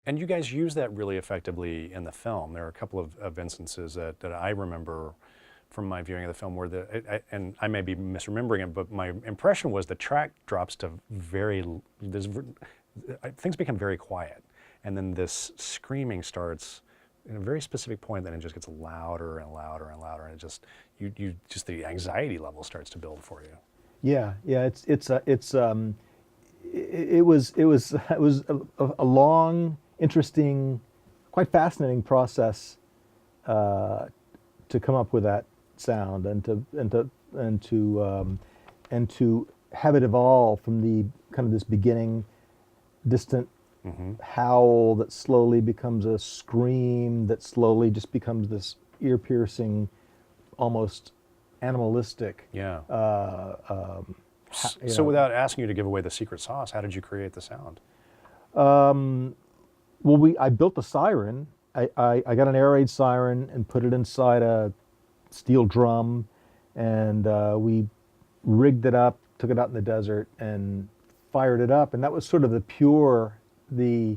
And you guys use that really effectively in the film. There are a couple of instances that I remember from my viewing of the film where and I may be misremembering it, but my impression was the track drops to things become very quiet. And then this screaming starts in a very specific point, then it just gets louder and louder and louder, and it just, the anxiety level starts to build for you. Yeah, yeah. It was a long, interesting, quite fascinating process to come up with that sound and to have it evolve from the kind of this beginning distant howl that slowly becomes a scream that slowly just becomes this ear-piercing, almost animalistic. Yeah. You So know. without asking you to give away the secret sauce, how did you create the sound? Well, I built the Siren. I got an air raid siren and put it inside a steel drum, and we rigged it up, took it out in the desert, and fired it up. And that was sort of I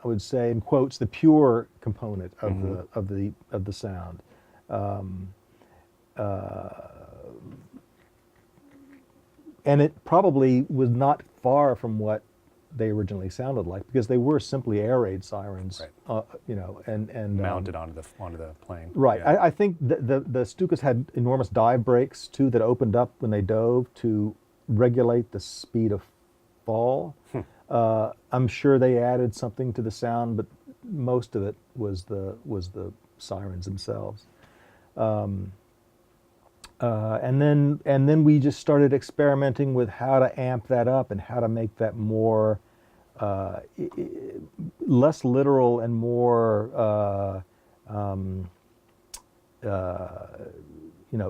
would say in quotes, the pure component of the sound. And it probably was not far from what they originally sounded like, because they were simply air raid sirens, right. And mounted onto the plane. Right. Yeah. I think the Stukas had enormous dive brakes too that opened up when they dove to regulate the speed of fall. I'm sure they added something to the sound, but most of it was the sirens themselves. And then we just started experimenting with how to amp that up and how to make that more less literal and more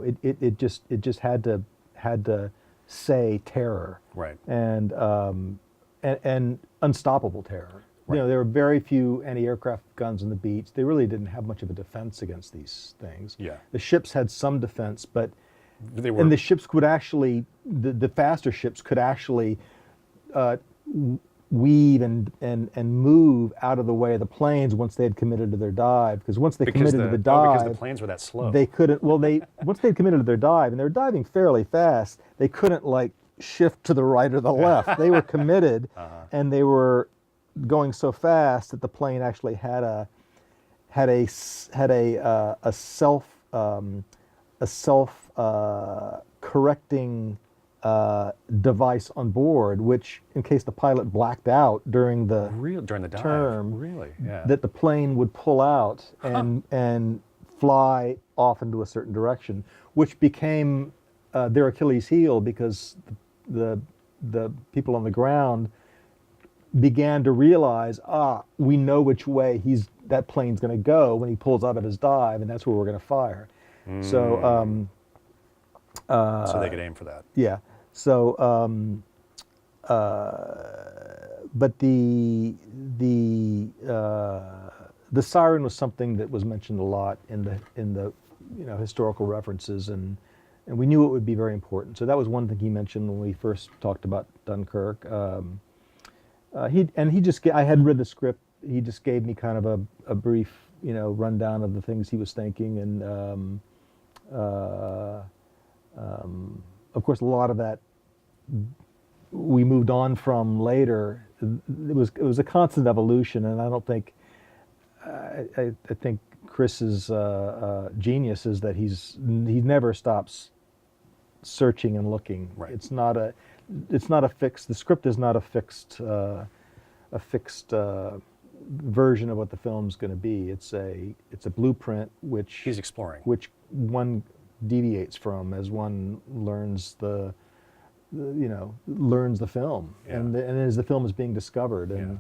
it just had to say terror, Right. And unstoppable terror. Right. There were very few anti-aircraft guns on the beach. They really didn't have much of a defense against these things. Yeah. The ships had some defense, but And the ships could actually, the faster ships could actually weave and move out of the way of the planes once they had committed to their dive. Because once they committed to the dive, because the planes were that slow. they couldn't. Well, once they'd committed to their dive, and they were diving fairly fast, they couldn't like shift to the right or the left. They were committed, and they were going so fast that the plane actually had a self correcting device on board, which, in case the pilot blacked out during the during the dive. term, Really? Yeah. that the plane would pull out and fly off into a certain direction, which became their Achilles heel, because the people on the ground began to realize, we know which way that plane's going to go when he pulls out of his dive, and that's where we're going to fire. So they could aim for that. yeah. So but the siren was something that was mentioned a lot in the historical references, and we knew it would be very important. So that was one thing he mentioned when we first talked about Dunkirk. I had read the script. He just gave me kind of a brief, rundown of the things he was thinking, and of course, a lot of that we moved on from later. It was a constant evolution, and I don't think I think Chris's genius is that he never stops searching and looking. Right. It's not a fixed. The script is not a fixed version of what the film's going to be. It's a blueprint which He's exploring. which one deviates from as one learns the film, Yeah. and as the film is being discovered, and Yeah.